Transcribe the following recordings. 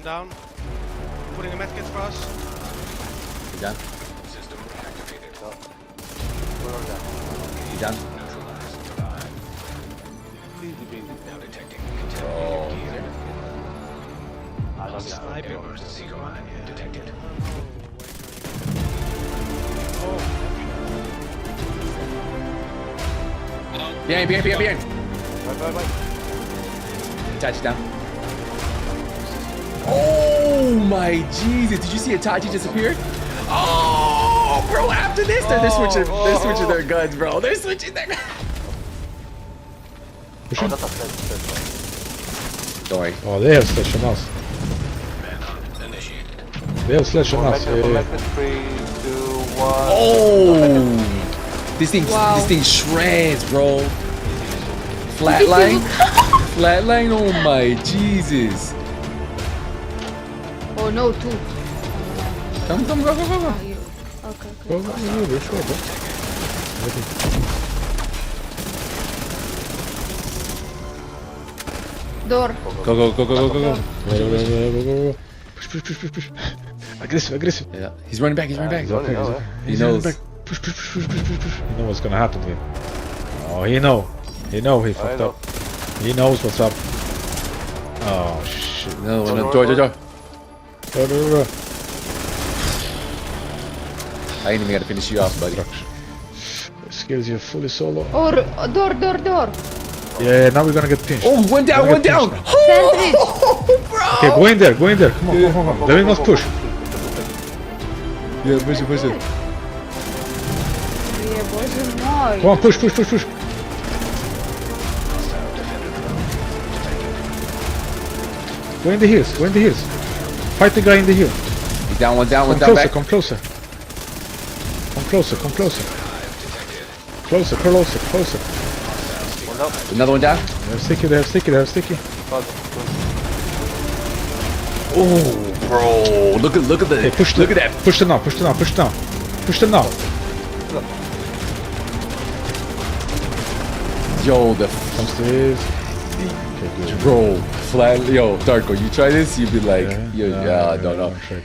down. Putting a medkit for us. You done? System activated. You done? Now detecting Oh, Sniper. emergency command detected. behind. Bye. Touchdown. Oh my Jesus! Did you see Itachi disappear? Oh, bro! After this, they're switching their guns, bro. They're switching their guns. Don't worry. Oh, they have slash on us. Manhunt initiated. They have slash on us. Oh! This thing shreds, bro. Flatline. Flatline. Oh my Jesus. Oh no, two. Come, go. Oh, you. Okay. Go, we're sure, bro. Door. Go. Go. Push. Aggressive. Yeah, he's running back. He's okay. He knows. Push. You know what's gonna happen to him. Oh, he know he fucked up. He knows what's up. Oh shit. No, door. Go. I ain't even gotta finish you off, buddy. Skills, you're fully solo. Or door. Yeah, now we're gonna get pinched. Oh, one down. Sandwich. Okay, go in there. Come on. Then we must push. Yeah, push it. Yeah, боже мой. Come on, push. Go in the hills. Fight the guy in the hill. He's down, one down back. Come closer. Closer. Another one down. They have sticky. Oh, bro! Look at the. Hey, look at that. Push them now. Yo, the Comes to his. Okay, good. bro, yo, Darko, you try this, you'd be like, no. Sure.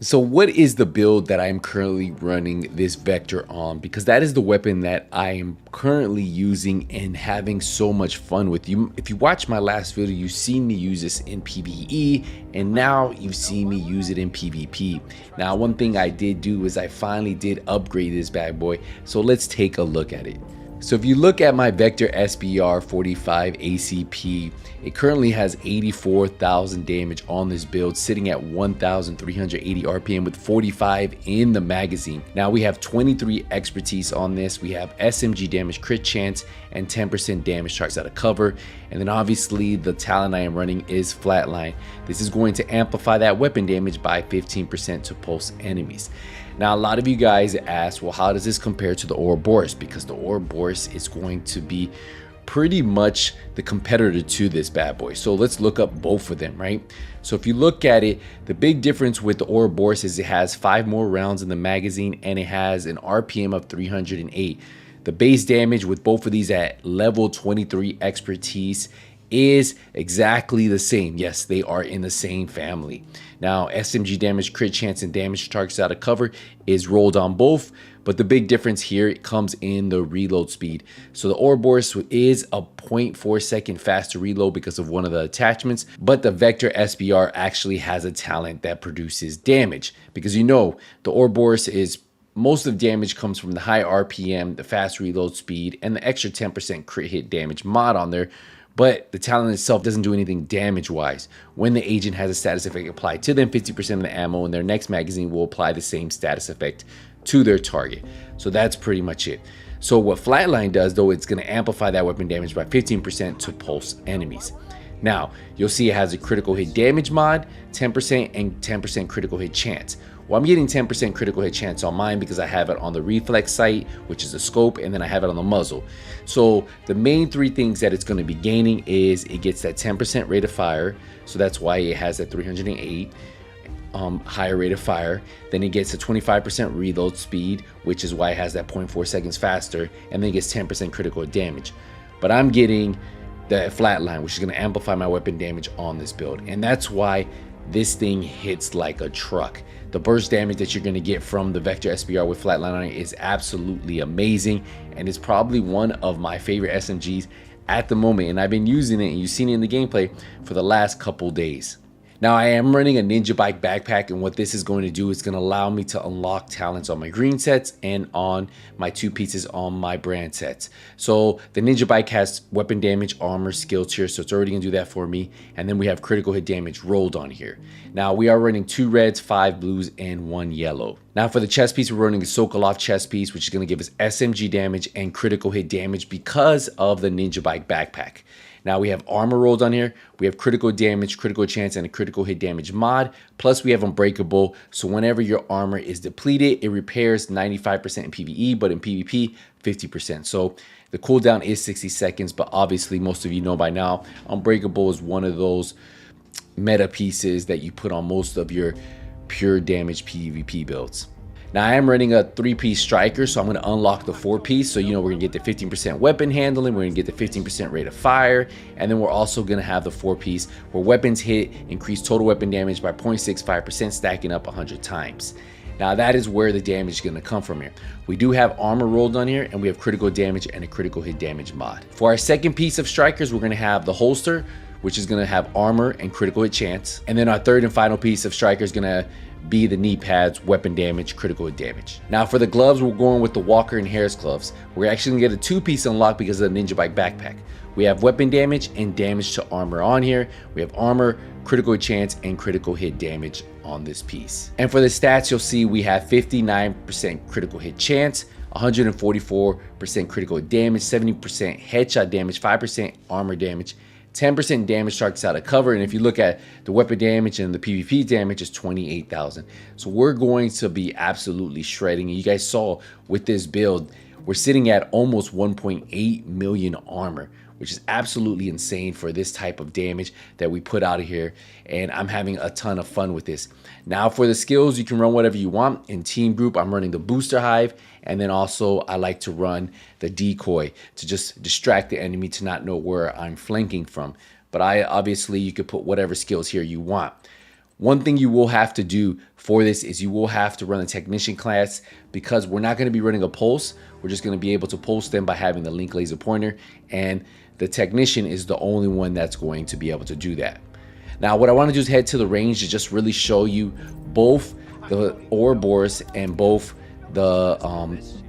So what is the build that I'm currently running this Vector on? Because that is the weapon that I am currently using and having so much fun with. If you watch my last video, you've seen me use this in PvE, and now you've seen me use it in PvP. Now, one thing I did do is I finally did upgrade this bad boy. So let's take a look at it. So if you look at my Vector SBR 45 ACP, it currently has 84,000 damage on this build, sitting at 1,380 RPM with 45 in the magazine. Now we have 23 expertise on this. We have SMG damage crit chance and 10% damage charts out of cover. And then obviously the talent I am running is Flatline. This is going to amplify that weapon damage by 15% to pulse enemies. Now, a lot of you guys ask, well, how does this compare to the Ouroboros? Because the Ouroboros is going to be pretty much the competitor to this bad boy. So let's look up both of them, right? So if you look at it, the big difference with the Ouroboros is it has 5 more rounds in the magazine and it has an RPM of 308. The base damage with both of these at level 23 expertise is exactly the same. Yes, they are in the same family. Now, SMG damage crit chance and damage targets out of cover is rolled on both, but the big difference here comes in the reload speed. So the Ouroboros is a 0.4 second faster reload because of one of the attachments, but the Vector SBR actually has a talent that produces damage, because you know the Ouroboros is most of the damage comes from the high RPM, the fast reload speed, and the extra 10% crit hit damage mod on there. But the talent itself doesn't do anything damage-wise. When the agent has a status effect applied to them, 50% of the ammo in their next magazine will apply the same status effect to their target. So that's pretty much it. So what Flatline does, though, it's going to amplify that weapon damage by 15% to pulse enemies. Now, you'll see it has a critical hit damage mod, 10% and 10% critical hit chance. Well, I'm getting 10% critical hit chance on mine because I have it on the reflex sight, which is the scope, and then I have it on the muzzle. So the main 3 things that it's going to be gaining is it gets that 10% rate of fire, so that's why it has that 308 higher rate of fire. Then it gets a 25% reload speed, which is why it has that 0.4 seconds faster, and then it gets 10% critical damage. But I'm getting the flatline, which is going to amplify my weapon damage on this build. And that's why this thing hits like a truck. The burst damage that you're going to get from the Vector SBR with flatline on it is absolutely amazing, and it's probably one of my favorite SMGs at the moment. And I've been using it, and you've seen it in the gameplay for the last couple days. Now, I am running a Ninja Bike backpack, and what this is going to do is going to allow me to unlock talents on my green sets and on my 2 pieces on my brand sets. So the Ninja Bike has weapon damage, armor, skill tier, so it's already going to do that for me. And then we have critical hit damage rolled on here. Now, we are running 2 reds, 5 blues, and 1 yellow. Now, for the chest piece, we're running a Sokolov chest piece, which is going to give us SMG damage and critical hit damage because of the Ninja Bike backpack. Now we have armor rolled on here, we have critical damage, critical chance, and a critical hit damage mod. Plus we have unbreakable, so whenever your armor is depleted, it repairs 95% in PvE, but in PvP, 50%. So the cooldown is 60 seconds, but obviously most of you know by now, unbreakable is one of those meta pieces that you put on most of your pure damage PvP builds. Now I am running a 3-piece striker, so I'm going to unlock the 4-piece. So, you know, we're going to get the 15% weapon handling, we're going to get the 15% rate of fire, and then we're also going to have the 4-piece where weapons hit increase total weapon damage by 0.65%, stacking up 100 times. Now that is where the damage is going to come from here. We do have armor rolled on here, and we have critical damage and a critical hit damage mod. For our second piece of strikers, we're going to have the holster, which is going to have armor and critical hit chance. And then our third and final piece of striker is going to be the knee pads, weapon damage, critical hit damage. Now for the gloves, we're going with the Walker and Harris gloves. We're actually gonna get a 2-piece unlock because of the Ninja Bike backpack. We have weapon damage and damage to armor on here. We have armor, critical hit chance, and critical hit damage on this piece. And for the stats, you'll see we have 59% critical hit chance, 144% critical hit damage, 70% headshot damage, 5% armor damage, 10% damage targets out of cover, and if you look at the weapon damage and the PvP damage, is 28,000. So we're going to be absolutely shredding. And you guys saw with this build, we're sitting at almost 1.8 million armor, which is absolutely insane for this type of damage that we put out of here. And I'm having a ton of fun with this. Now for the skills, you can run whatever you want. In team group, I'm running the booster hive. And then also I like to run the decoy to just distract the enemy to not know where I'm flanking from. But obviously you could put whatever skills here you want. One thing you will have to do for this is you will have to run the technician class, because we're not going to be running a pulse. We're just going to be able to pulse them by having the link laser pointer, and the technician is the only one that's going to be able to do that. Now what I want to do is head to the range to just really show you both the Ouroboros and both the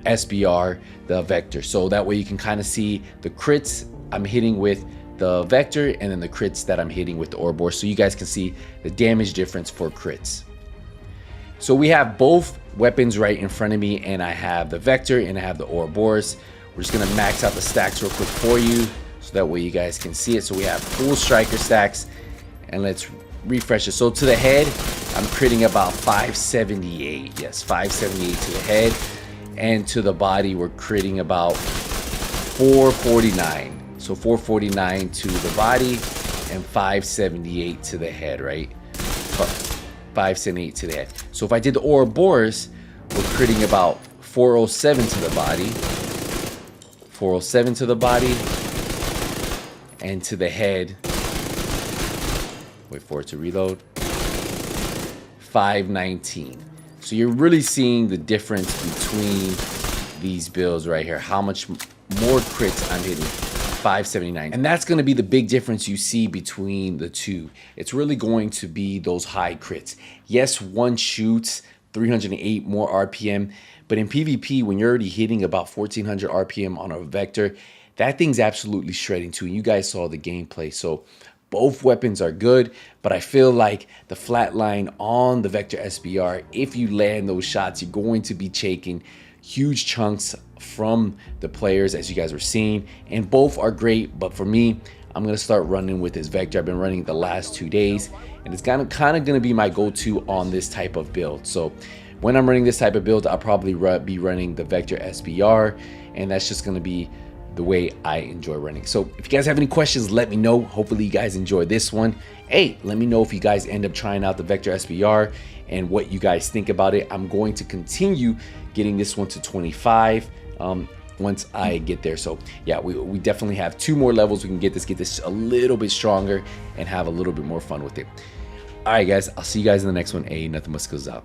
SBR, the Vector, so that way you can kind of see the crits I'm hitting with the Vector and then the crits that I'm hitting with the Ouroboros, so you guys can see the damage difference for crits. So we have both weapons right in front of me, and I have the Vector and I have the Ouroboros. We're just gonna max out the stacks real quick for you so that way you guys can see it. So we have full striker stacks, and let's refresh it. So to the head, I'm critting about 578. Yes, 578 to the head. And to the body, we're critting about 449. So 449 to the body and 578 to the head, right? 578 to the head. So if I did the Ouroboros, we're critting about 407 to the body, 407 to the body, and to the head, wait for it to reload, 519. So you're really seeing the difference between these builds right here, how much more crits I'm hitting. 579, and that's going to be the big difference you see between the two. It's really going to be those high crits. Yes, one shoots 308 more RPM, but in PvP, when you're already hitting about 1400 RPM on a Vector, that thing's absolutely shredding too. And you guys saw the gameplay. So both weapons are good, but I feel like the flatline on the Vector SBR, if you land those shots, you're going to be taking huge chunks from the players, as you guys were seeing, and both are great. But for me, I'm gonna start running with this Vector. I've been running the last 2 days, and it's kind of gonna be my go-to on this type of build. So when I'm running this type of build, I'll probably be running the Vector SBR, and that's just gonna be the way I enjoy running. So if you guys have any questions, let me know. Hopefully you guys enjoyed this one. Hey, let me know if you guys end up trying out the Vector SBR and what you guys think about it. I'm going to continue getting this one to 25. once I get there. So yeah, we definitely have 2 more levels. We can get this a little bit stronger and have a little bit more fun with it. All right, guys, I'll see you guys in the next one. Nothing but skills out.